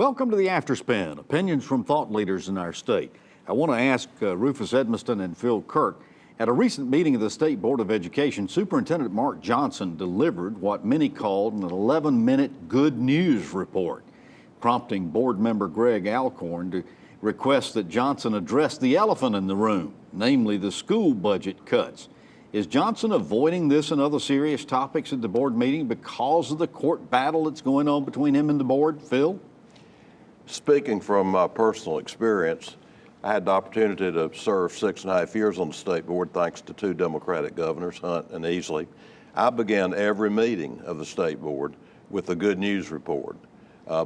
Welcome to the Afterspin, opinions from thought leaders in our state. I want to ask Rufus Edmiston and Phil Kirk, at a recent meeting of the State Board of Education, Superintendent Mark Johnson delivered what many called an 11-minute good news report, prompting board member Greg Alcorn to request that Johnson address the elephant in the room, namely the school budget cuts. Is Johnson avoiding this and other serious topics at the board meeting because of the court battle that's going on between him and the board? Phil? Speaking from personal experience, I had the opportunity to serve 6.5 years on the state board thanks to two Democratic governors, Hunt and Easley. I began every meeting of the state board with a good news report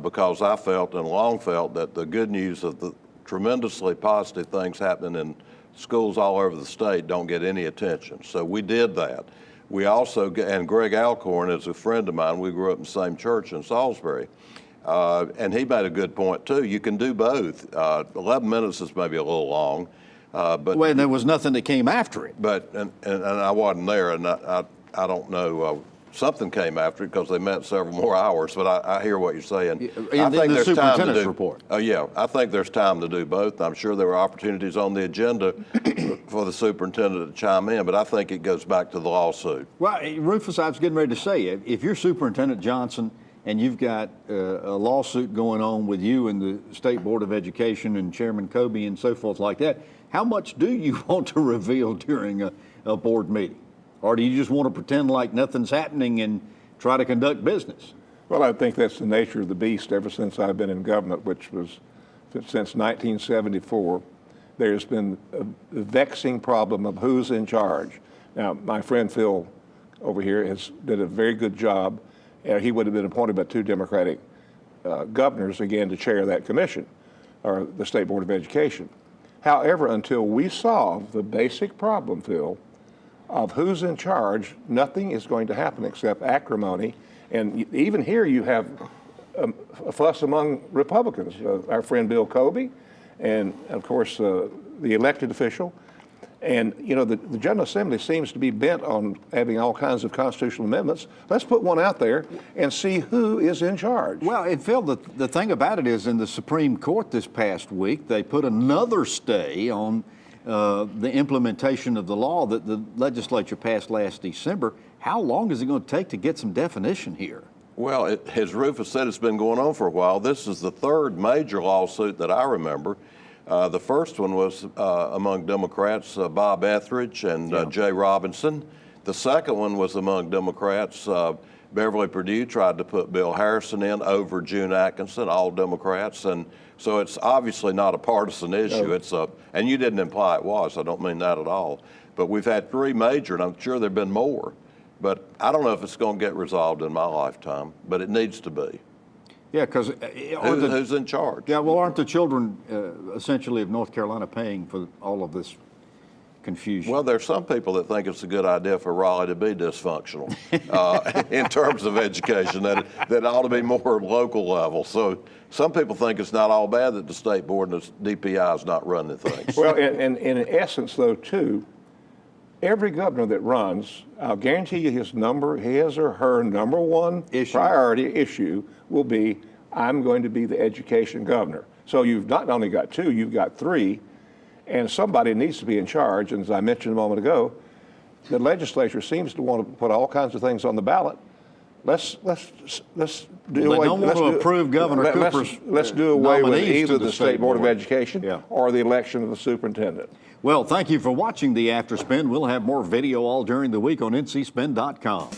because I felt and long felt that the good news of the tremendously positive things happening in schools all over the state don't get any attention. So we did that. We also, and Greg Alcorn is a friend of mine, we grew up in the same church in Salisbury. And he made a good point too. You can do both. 11 minutes is maybe a little long, but well, there was nothing that came after it. But and I wasn't there, and I don't know. Something came after it because they met several more hours. But I hear what you're saying. I think there's time to do. Report. Yeah, I think there's time to do both. I'm sure there were opportunities on the agenda for the superintendent to chime in, but I think it goes back to the lawsuit. Well, Rufus, I was getting ready to say, if you're Superintendent Johnson and you've got a lawsuit going on with you and the State Board of Education and Chairman Kobe and so forth like that, how much do you want to reveal during a board meeting? Or do you just want to pretend like nothing's happening and try to conduct business? Well, I think that's the nature of the beast ever since I've been in government, which was since 1974. There's been a vexing problem of who's in charge. Now, my friend Phil over here did a very good job. He would have been appointed by two Democratic governors, again, to chair that commission, or the State Board of Education. However, until we solve the basic problem, Phil, of who's in charge, nothing is going to happen except acrimony. And even here you have a fuss among Republicans. Our friend Bill Kobe, and of course the elected official. And, you know, the General Assembly seems to be bent on having all kinds of constitutional amendments. Let's put one out there and see who is in charge. Well, and Phil, the thing about it is in the Supreme Court this past week, they put another stay on the implementation of the law that the legislature passed last December. How long is it going to take to get some definition here? Well, as Rufus said, it's been going on for a while. This is the third major lawsuit that I remember. The first one was among Democrats, Bob Etheridge and Jay Robinson. The second one was among Democrats. Beverly Perdue tried to put Bill Harrison in over June Atkinson, all Democrats. And so it's obviously not a partisan issue. No. And you didn't imply it was. I don't mean that at all. But we've had three major, and I'm sure there have been more. But I don't know if it's going to get resolved in my lifetime, but it needs to be. Yeah, because who's in charge? Yeah, well, aren't the children essentially of North Carolina paying for all of this confusion? Well, there's some people that think it's a good idea for Raleigh to be dysfunctional in terms of education, that ought to be more local level. So some people think it's not all bad that the state board and the DPI is not running things. Well, and in essence, though, too, every governor that runs, I'll guarantee you his or her number one priority issue will be, I'm going to be the education governor. So you've not only got two, you've got three, and somebody needs to be in charge. And as I mentioned a moment ago, the legislature seems to want to put all kinds of things on the ballot. Let's do away. They don't want to approve Governor Cooper's let's do away with either the State Board of Education or the election of the superintendent. Well, thank you for watching the Afterspin. We'll have more video all during the week on ncspin.com.